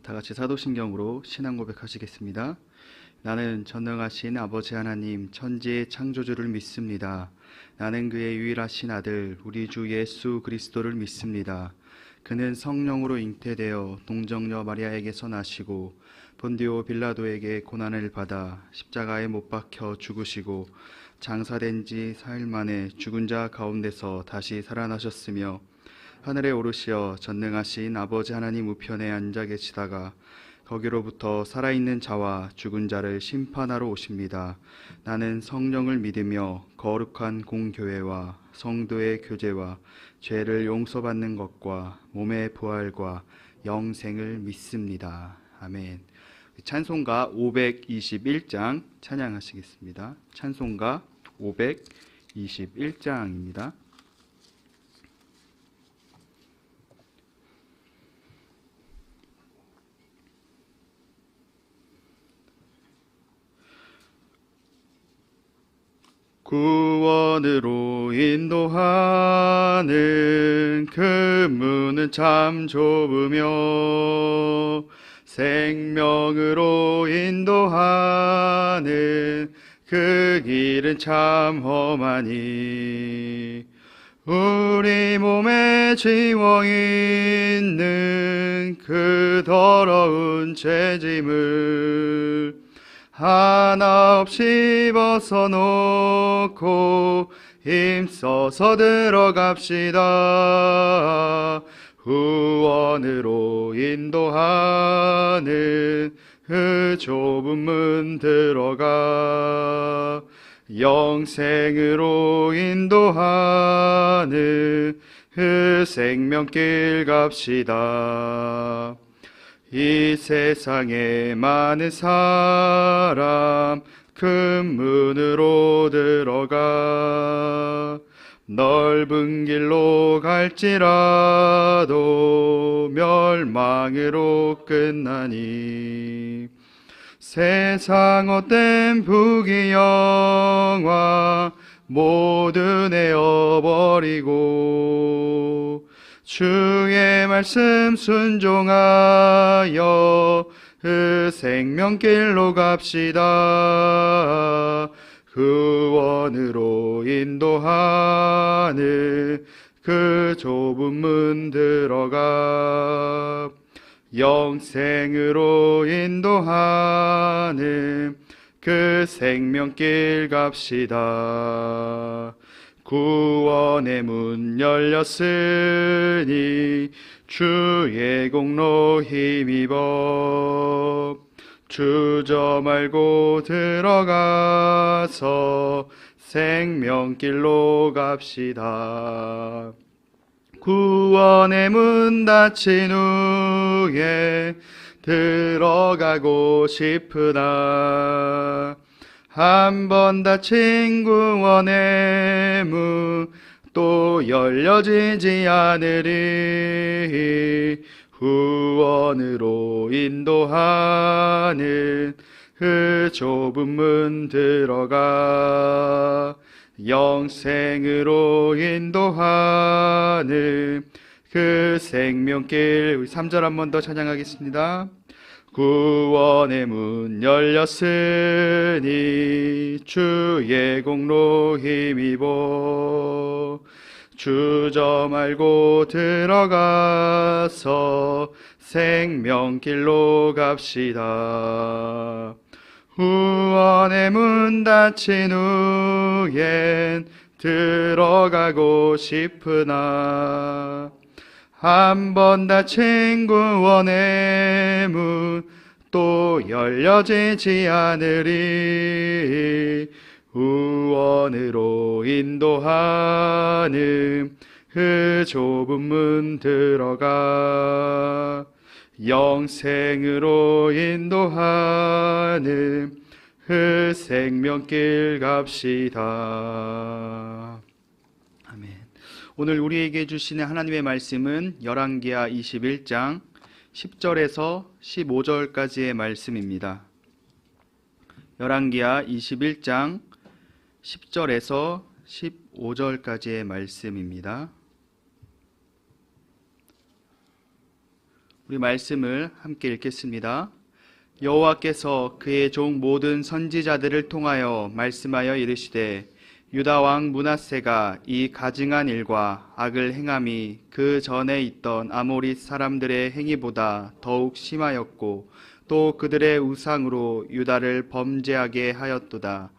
다 같이 사도신경으로 신앙 고백하시겠습니다. 나는 전능하신 아버지 하나님 천지의 창조주를 믿습니다. 나는 그의 유일하신 아들 우리 주 예수 그리스도를 믿습니다. 그는 성령으로 잉태되어 동정녀 마리아에게서 나시고 본디오 빌라도에게 고난을 받아 십자가에 못 박혀 죽으시고 장사된 지 4일 만에 죽은 자 가운데서 다시 살아나셨으며 하늘에 오르시어 전능하신 아버지 하나님 우편에 앉아 계시다가 거기로부터 살아있는 자와 죽은 자를 심판하러 오십니다. 나는 성령을 믿으며 거룩한 공교회와 성도의 교제와 죄를 용서받는 것과 몸의 부활과 영생을 믿습니다. 아멘. 찬송가 521장 찬양하시겠습니다. 찬송가 521장입니다. 구원으로 인도하는 그 문은 참 좁으며 생명으로 인도하는 그 길은 참 험하니 우리 몸에 지워 있는 그 더러운 죄짐을 하나 없이 벗어놓고 힘써서 들어갑시다. 후원으로 인도하는 그 좁은 문 들어가 영생으로 인도하는 그 생명길 갑시다. 이 세상에 많은 사람 큰 문으로 들어가 넓은 길로 갈지라도 멸망으로 끝나니 세상 헛된 부귀영화 모두 내어버리고 주의 말씀 순종하여 그 생명길로 갑시다. 구원으로 인도하는 그 좁은 문 들어가 영생으로 인도하는 그 생명길 갑시다. 구원의 문 열렸으니 주의 공로 힘입어 주저 말고 들어가서 생명길로 갑시다. 구원의 문 닫힌 후에 들어가고 싶으나 한 번 닫힌 구원의 문 또 열려지지 않으리 후원으로 인도하는 그 좁은 문 들어가 영생으로 인도하는 그 생명길. 우리 3절 한 번 더 찬양하겠습니다. 구원의 문 열렸으니 주의 공로 힘입어 주저 말고 들어가서 생명길로 갑시다. 구원의 문 닫힌 후엔 들어가고 싶으나 한 번 닫힌 구원의 문 또 열려지지 않으리 후원으로 인도하는 그 좁은 문 들어가 영생으로 인도하는 그 생명길 갑시다. 아멘. 오늘 우리에게 주시는 하나님의 말씀은 열왕기하 21장 10절에서 15절까지의 말씀입니다. 열왕기하 21장 10절에서 15절까지의 말씀입니다. 우리 말씀을 함께 읽겠습니다. 여호와께서 그의 종 모든 선지자들을 통하여 말씀하여 이르시되 유다 왕 므낫세가 이 가증한 일과 악을 행함이 그 전에 있던 아모리 사람들의 행위보다 더욱 심하였고 또 그들의 우상으로 유다를 범죄하게 하였도다.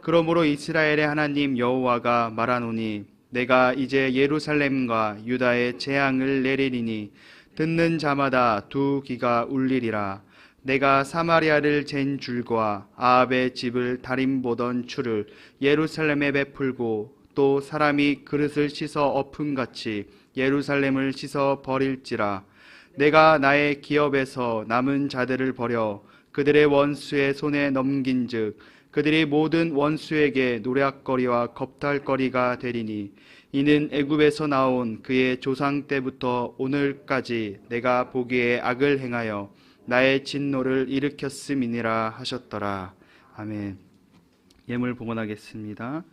그러므로 이스라엘의 하나님 여호와가 말하노니 내가 이제 예루살렘과 유다에 재앙을 내리리니 듣는 자마다 두 귀가 울리리라. 내가 사마리아를 잰 줄과 아합의 집을 다림보던 추를 예루살렘에 베풀고 또 사람이 그릇을 씻어 엎음같이 예루살렘을 씻어 버릴지라. 내가 나의 기업에서 남은 자들을 버려 그들의 원수의 손에 넘긴즉 그들이 모든 원수에게 노략거리와 겁탈거리가 되리니 이는 애굽에서 나온 그의 조상 때부터 오늘까지 내가 보기에 악을 행하여 나의 진노를 일으켰음이니라 하셨더라. 아멘. 예물 봉헌하겠습니다.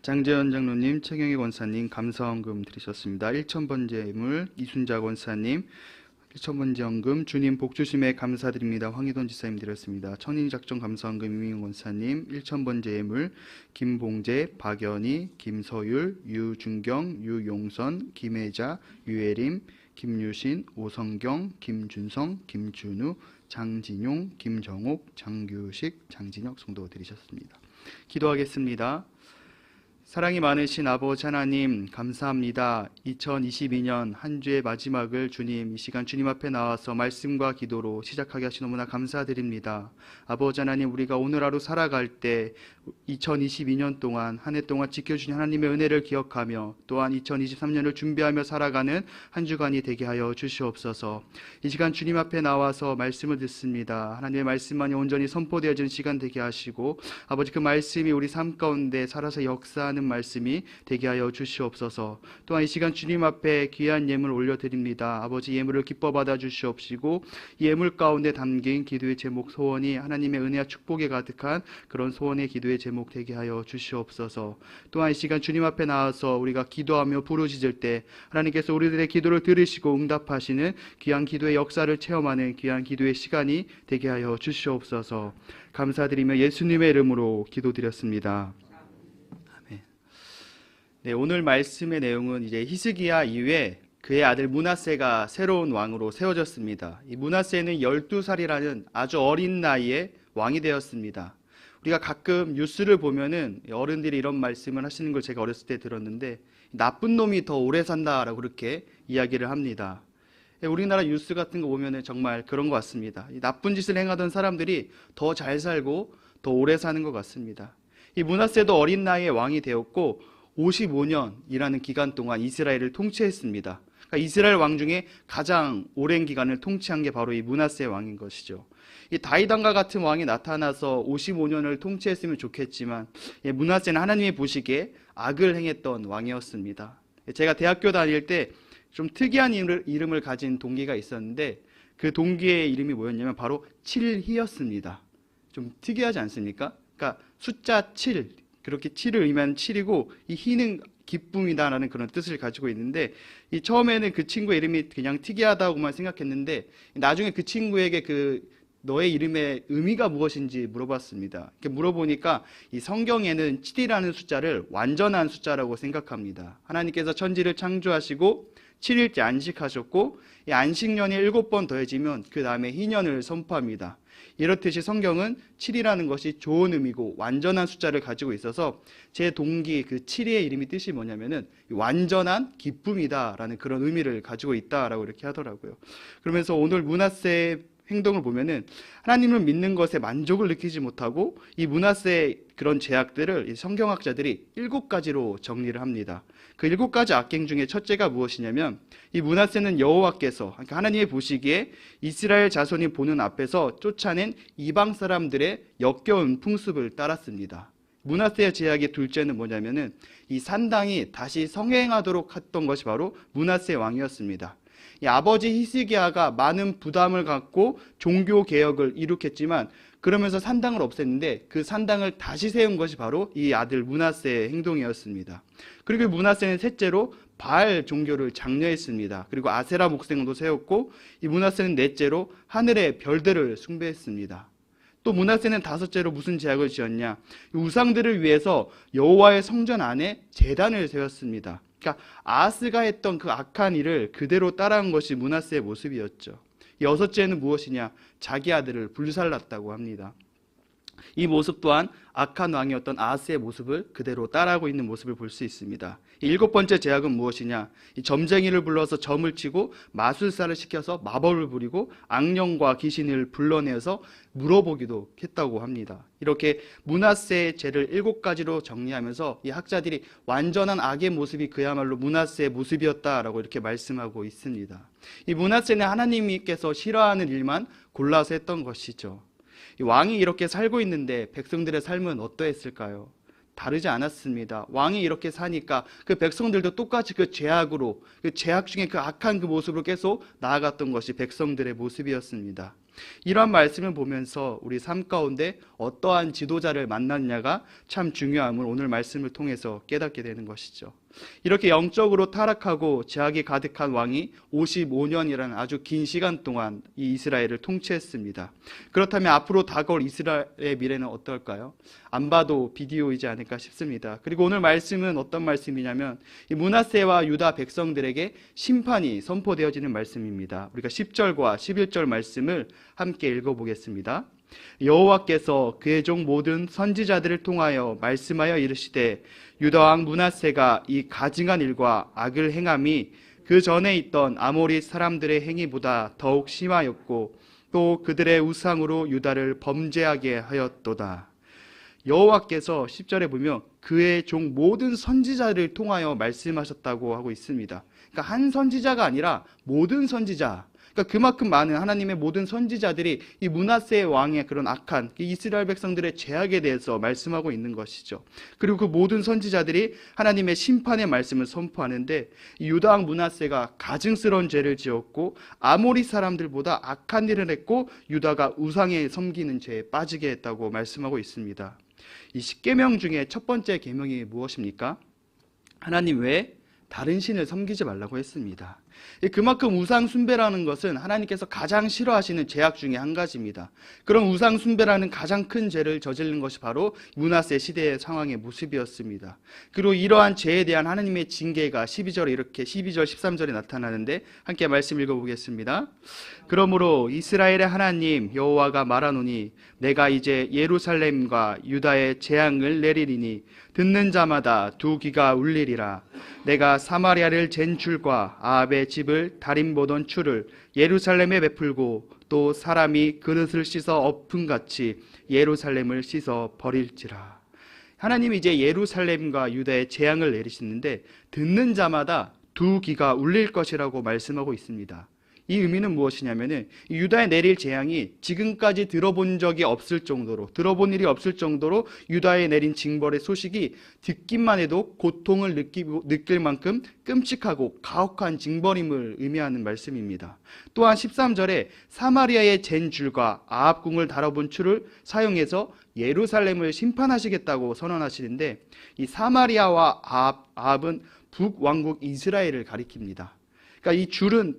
장재현 장로님, 최경희 권사님 감사헌금 드리셨습니다. 1000번째 예물 이순자 권사님 1000번째 헌금 주님 복주심에 감사드립니다. 황희돈 지사님 드렸습니다. 천인작정 감사헌금 이민경 권사님 1000번째 예물 김봉재, 박연희, 김서율, 유준경, 유용선, 김혜자, 유예림, 김유신, 오성경, 김준성, 김준우, 장진용, 김정옥, 장규식, 장진혁 성도 드리셨습니다. 기도하겠습니다. 사랑이 많으신 아버지 하나님 감사합니다. 2022년 한 주의 마지막을 주님 이 시간 주님 앞에 나와서 말씀과 기도로 시작하게 하시 너무나 감사드립니다. 아버지 하나님 우리가 오늘 하루 살아갈 때 2022년 동안 한 해 동안 지켜주신 하나님의 은혜를 기억하며 또한 2023년을 준비하며 살아가는 한 주간이 되게 하여 주시옵소서. 이 시간 주님 앞에 나와서 말씀을 듣습니다. 하나님의 말씀만이 온전히 선포되어지는 시간 되게 하시고 아버지 그 말씀이 우리 삶 가운데 살아서 역사하는 말씀이 되게 하여 주시옵소서. 또한 이 시간 주님 앞에 귀한 예물 올려드립니다. 아버지 예물을 기뻐 받아 주시옵시고 이 예물 가운데 담긴 기도의 제목 소원이 하나님의 은혜와 축복에 가득한 그런 소원의 기도의 제목 되게 하여 주시옵소서. 또한 이 시간 주님 앞에 나와서 우리가 기도하며 부르짖을 때 하나님께서 우리들의 기도를 들으시고 응답하시는 귀한 기도의 역사를 체험하는 귀한 기도의 시간이 되게 하여 주시옵소서. 감사드리며 예수님의 이름으로 기도드렸습니다. 네, 오늘 말씀의 내용은 이제 히스기야 이후에 그의 아들 므낫세가 새로운 왕으로 세워졌습니다. 이 므낫세는 12살이라는 아주 어린 나이에 왕이 되었습니다. 우리가 가끔 뉴스를 보면은 어른들이 이런 말씀을 하시는 걸 제가 어렸을 때 들었는데 나쁜 놈이 더 오래 산다라고 그렇게 이야기를 합니다. 우리나라 뉴스 같은 거 보면은 정말 그런 것 같습니다. 이 나쁜 짓을 행하던 사람들이 더 잘 살고 더 오래 사는 것 같습니다. 이 므낫세도 어린 나이에 왕이 되었고 55년이라는 기간 동안 이스라엘을 통치했습니다. 그러니까 이스라엘 왕 중에 가장 오랜 기간을 통치한 게 바로 이 므낫세 왕인 것이죠. 이 다윗 왕과 같은 왕이 나타나서 55년을 통치했으면 좋겠지만 므낫세는 하나님이 보시기에 악을 행했던 왕이었습니다. 제가 대학교 다닐 때 좀 특이한 이름을 가진 동기가 있었는데 그 동기의 이름이 뭐였냐면 바로 7희였습니다. 좀 특이하지 않습니까? 그러니까 숫자 7, 그렇게 7을 의미하는 7이고 이 희는 기쁨이다라는 그런 뜻을 가지고 있는데 이 처음에는 그 친구의 이름이 그냥 특이하다고만 생각했는데 나중에 그 친구에게 너의 이름의 의미가 무엇인지 물어봤습니다. 이렇게 물어보니까 이 성경에는 7이라는 숫자를 완전한 숫자라고 생각합니다. 하나님께서 천지를 창조하시고 7일째 안식하셨고 이 안식년이 7번 더해지면 그 다음에 희년을 선포합니다. 이렇듯이 성경은 7이라는 것이 좋은 의미고 완전한 숫자를 가지고 있어서 제 동기 그 7의 이름이 뜻이 뭐냐면은 완전한 기쁨이다라는 그런 의미를 가지고 있다라고 이렇게 하더라고요. 그러면서 오늘 므낫세의 행동을 보면은 하나님을 믿는 것에 만족을 느끼지 못하고 이 므낫세의 그런 죄악들을 성경학자들이 7가지로 정리를 합니다. 그 7가지 악행 중에 첫째가 무엇이냐면 이 므낫세는 여호와께서 그러니까 하나님이 보시기에 이스라엘 자손이 보는 앞에서 쫓아낸 이방 사람들의 역겨운 풍습을 따랐습니다. 므낫세의 죄악의 둘째는 뭐냐면은 이 산당이 다시 성행하도록 했던 것이 바로 므낫세 왕이었습니다. 이 아버지 히스기야가 많은 부담을 갖고 종교 개혁을 이룩했지만 그러면서 산당을 없앴는데 그 산당을 다시 세운 것이 바로 이 아들 므낫세의 행동이었습니다. 그리고 므낫세는 셋째로 바알 종교를 장려했습니다. 그리고 아세라 목생도 세웠고 이 므낫세는 넷째로 하늘의 별들을 숭배했습니다. 또 므낫세는 다섯째로 무슨 제약을 지었냐? 우상들을 위해서 여호와의 성전 안에 제단을 세웠습니다. 그러니까 아하스가 했던 그 악한 일을 그대로 따라한 것이 므낫세의 모습이었죠. 여섯째는 무엇이냐? 자기 아들을 불살랐다고 합니다. 이 모습 또한 악한 왕이었던 아하스의 모습을 그대로 따라하고 있는 모습을 볼 수 있습니다. 일곱 번째 제약은 무엇이냐? 이 점쟁이를 불러서 점을 치고 마술사를 시켜서 마법을 부리고 악령과 귀신을 불러내서 물어보기도 했다고 합니다. 이렇게 므낫세의 죄를 7가지로 정리하면서 이 학자들이 완전한 악의 모습이 그야말로 므낫세의 모습이었다라고 이렇게 말씀하고 있습니다. 이 므낫세는 하나님께서 싫어하는 일만 골라서 했던 것이죠. 이 왕이 이렇게 살고 있는데 백성들의 삶은 어떠했을까요? 다르지 않았습니다. 왕이 이렇게 사니까 그 백성들도 똑같이 그 죄악으로, 그 죄악 중에 그 악한 그 모습으로 계속 나아갔던 것이 백성들의 모습이었습니다. 이러한 말씀을 보면서 우리 삶 가운데 어떠한 지도자를 만났냐가 참 중요함을 오늘 말씀을 통해서 깨닫게 되는 것이죠. 이렇게 영적으로 타락하고 죄악이 가득한 왕이 55년이라는 아주 긴 시간 동안 이 이스라엘을 통치했습니다. 그렇다면 앞으로 다가올 이스라엘의 미래는 어떨까요? 안 봐도 비디오이지 않을까 싶습니다. 그리고 오늘 말씀은 어떤 말씀이냐면 이 므낫세와 유다 백성들에게 심판이 선포되어지는 말씀입니다. 우리가 10절과 11절 말씀을 함께 읽어보겠습니다. 여호와께서 그의 종 모든 선지자들을 통하여 말씀하여 이르시되 유다 왕 므낫세가 이 가증한 일과 악을 행함이 그 전에 있던 아모리 사람들의 행위보다 더욱 심하였고 또 그들의 우상으로 유다를 범죄하게 하였도다. 여호와께서 10절에 보면 그의 종 모든 선지자를 통하여 말씀하셨다고 하고 있습니다. 그러니까 한 선지자가 아니라 모든 선지자, 그러니까 그만큼 많은 하나님의 모든 선지자들이 이 므낫세 왕의 그런 악한 이스라엘 백성들의 죄악에 대해서 말씀하고 있는 것이죠. 그리고 그 모든 선지자들이 하나님의 심판의 말씀을 선포하는데 유다 왕 므낫세가 가증스러운 죄를 지었고 아모리 사람들보다 악한 일을 했고 유다가 우상에 섬기는 죄에 빠지게 했다고 말씀하고 있습니다. 이 10계명 중에 첫 번째 계명이 무엇입니까? 하나님 외에 다른 신을 섬기지 말라고 했습니다. 그만큼 우상 숭배라는 것은 하나님께서 가장 싫어하시는 죄악 중에 한 가지입니다. 그런 우상 숭배라는 가장 큰 죄를 저지른 것이 바로 므낫세 시대의 상황의 모습이었습니다. 그리고 이러한 죄에 대한 하나님의 징계가 12절에 이렇게 12절 13절에 나타나는데 함께 말씀 읽어보겠습니다. 그러므로 이스라엘의 하나님 여호와가 말하노니 내가 이제 예루살렘과 유다의 재앙을 내리리니 듣는 자마다 두 귀가 울리리라. 내가 사마리아를 잰 줄과 아합의 집을 다림 보던 추를 예루살렘에 베풀고 또 사람이 그릇을 씻어 엎음같이 예루살렘을 씻어 버릴지라. 하나님이 이제 예루살렘과 유다의 재앙을 내리시는데 듣는 자마다 두 귀가 울릴 것이라고 말씀하고 있습니다. 이 의미는 무엇이냐면은 유다에 내릴 재앙이 지금까지 들어본 적이 없을 정도로, 들어본 일이 없을 정도로 유다에 내린 징벌의 소식이 듣기만 해도 고통을 느낄 만큼 끔찍하고 가혹한 징벌임을 의미하는 말씀입니다. 또한 13절에 사마리아의 잰 줄과 아합궁을 달아본 추를 사용해서 예루살렘을 심판하시겠다고 선언하시는데 이 사마리아와 아합은 북왕국 이스라엘을 가리킵니다. 그러니까 이 줄은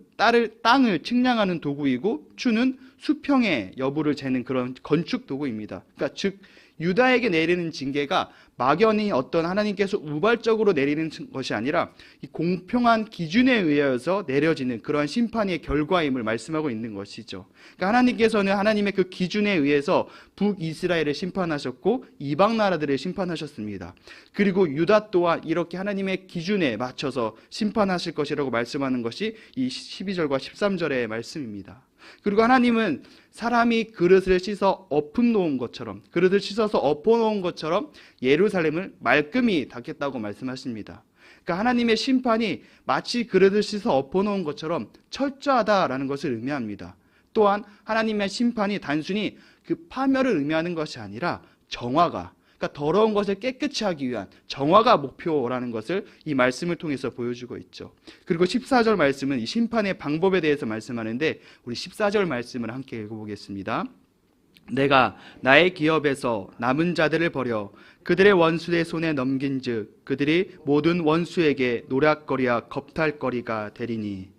땅을 측량하는 도구이고 추는 수평의 여부를 재는 그런 건축 도구입니다. 그러니까 즉 유다에게 내리는 징계가 막연히 어떤 하나님께서 우발적으로 내리는 것이 아니라 이 공평한 기준에 의하여서 내려지는 그러한 심판의 결과임을 말씀하고 있는 것이죠. 그러니까 하나님께서는 하나님의 그 기준에 의해서 북이스라엘을 심판하셨고 이방 나라들을 심판하셨습니다. 그리고 유다 또한 이렇게 하나님의 기준에 맞춰서 심판하실 것이라고 말씀하는 것이 이 12절과 13절의 말씀입니다. 그리고 하나님은 사람이 그릇을 씻어 엎은 놓은 것처럼, 그릇을 씻어서 엎어 놓은 것처럼 예루살렘을 말끔히 닦겠다고 말씀하십니다. 그러니까 하나님의 심판이 마치 그릇을 씻어 엎어 놓은 것처럼 철저하다라는 것을 의미합니다. 또한 하나님의 심판이 단순히 그 파멸을 의미하는 것이 아니라 정화가, 그러니까 더러운 것을 깨끗이 하기 위한 정화가 목표라는 것을 이 말씀을 통해서 보여주고 있죠. 그리고 14절 말씀은 이 심판의 방법에 대해서 말씀하는데 우리 14절 말씀을 함께 읽어보겠습니다. 내가 나의 기업에서 남은 자들을 버려 그들의 원수의 손에 넘긴즉 그들이 모든 원수에게 노략거리와 겁탈거리가 되리니.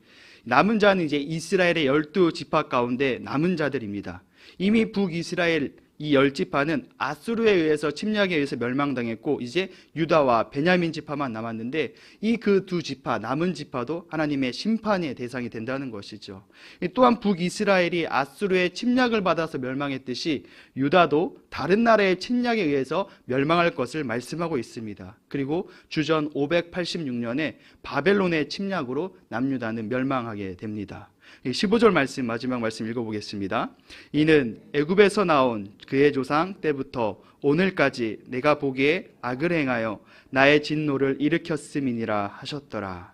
남은 자는 이제 이스라엘의 12지파 가운데 남은 자들입니다. 이미 북이스라엘 이 10지파는 아수르에 의해서 침략에 의해서 멸망당했고 이제 유다와 베냐민 지파만 남았는데 이 그 두 지파, 남은 지파도 하나님의 심판의 대상이 된다는 것이죠. 또한 북이스라엘이 아수르의 침략을 받아서 멸망했듯이 유다도 다른 나라의 침략에 의해서 멸망할 것을 말씀하고 있습니다. 그리고 주전 586년에 바벨론의 침략으로 남유다는 멸망하게 됩니다. 15절 말씀, 마지막 말씀 읽어보겠습니다. 이는 애굽에서 나온 그의 조상 때부터 오늘까지 내가 보기에 악을 행하여 나의 진노를 일으켰음이니라 하셨더라.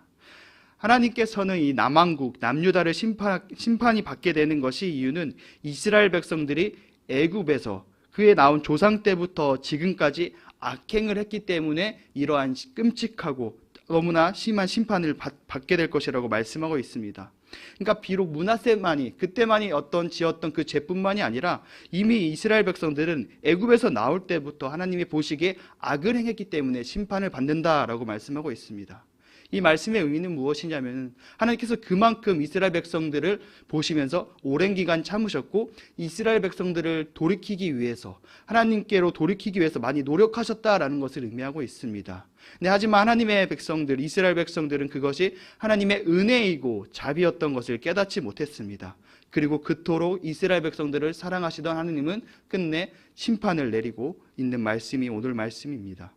하나님께서는 이 남왕국 남유다를 심판이 받게 되는 것이 이유는 이스라엘 백성들이 애굽에서 그의 나온 조상 때부터 지금까지 악행을 했기 때문에 이러한 끔찍하고 너무나 심한 심판을 받게 될 것이라고 말씀하고 있습니다. 그러니까 비록 므낫세만이 그때만이 지었던 그 죄뿐만이 아니라 이미 이스라엘 백성들은 애굽에서 나올 때부터 하나님이 보시기에 악을 행했기 때문에 심판을 받는다라고 말씀하고 있습니다. 이 말씀의 의미는 무엇이냐면 하나님께서 그만큼 이스라엘 백성들을 보시면서 오랜 기간 참으셨고 이스라엘 백성들을 돌이키기 위해서 하나님께로 돌이키기 위해서 많이 노력하셨다라는 것을 의미하고 있습니다. 하지만 하나님의 백성들, 이스라엘 백성들은 그것이 하나님의 은혜이고 자비였던 것을 깨닫지 못했습니다. 그리고 그토록 이스라엘 백성들을 사랑하시던 하나님은 끝내 심판을 내리고 있는 말씀이 오늘 말씀입니다.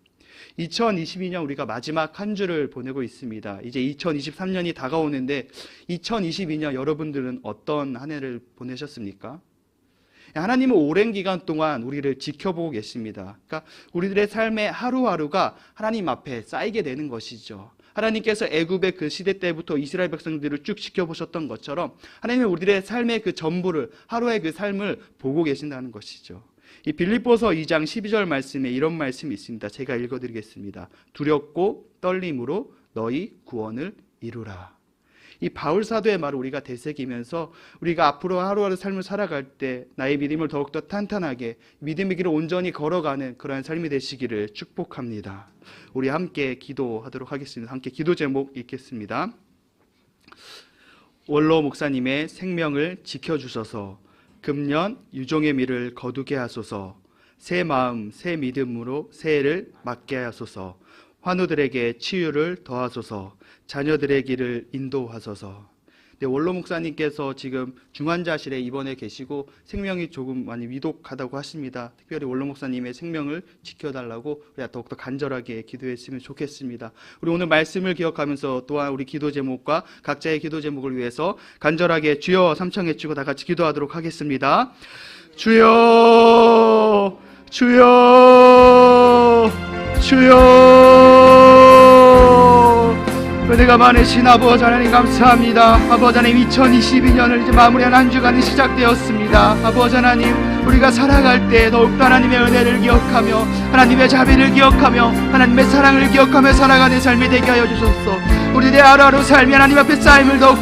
2022년 우리가 마지막 한 주를 보내고 있습니다. 이제 2023년이 다가오는데 2022년 여러분들은 어떤 한 해를 보내셨습니까? 하나님은 오랜 기간 동안 우리를 지켜보고 계십니다. 그러니까 우리들의 삶의 하루하루가 하나님 앞에 쌓이게 되는 것이죠. 하나님께서 애굽의 그 시대 때부터 이스라엘 백성들을 쭉 지켜보셨던 것처럼 하나님은 우리들의 삶의 그 전부를, 하루의 그 삶을 보고 계신다는 것이죠. 이 빌립보서 2장 12절 말씀에 이런 말씀이 있습니다. 제가 읽어드리겠습니다. 두렵고 떨림으로 너희 구원을 이루라. 이 바울 사도의 말을 우리가 되새기면서 우리가 앞으로 하루하루 삶을 살아갈 때 나의 믿음을 더욱더 탄탄하게 믿음의 길을 온전히 걸어가는 그러한 삶이 되시기를 축복합니다. 우리 함께 기도하도록 하겠습니다. 함께 기도 제목 읽겠습니다. 원로 목사님의 생명을 지켜주셔서 금년 유종의 미를 거두게 하소서. 새 마음 새 믿음으로 새해를 맞게 하소서. 환우들에게 치유를 더하소서. 자녀들의 길을 인도하소서. 원로 목사님께서 지금 중환자실에 입원해 계시고 생명이 조금 많이 위독하다고 하십니다. 특별히 원로 목사님의 생명을 지켜달라고 우리가 더욱더 간절하게 기도했으면 좋겠습니다. 우리 오늘 말씀을 기억하면서 또한 우리 기도 제목과 각자의 기도 제목을 위해서 간절하게 주여 삼창해주고 다 같이 기도하도록 하겠습니다. 주여, 주여, 주여. 은혜가 많으신 아버지 하나님 감사합니다. 아버지 하나님 2022년을 이제 마무리한 한 주간이 시작되었습니다. 아버지 하나님 우리가 살아갈 때 더욱더 하나님의 은혜를 기억하며 하나님의 자비를 기억하며 하나님의 사랑을 기억하며 살아가는 삶이 되게 하여 주소서. 우리의 하루하루 삶이 하나님 앞에 쌓임을 더욱더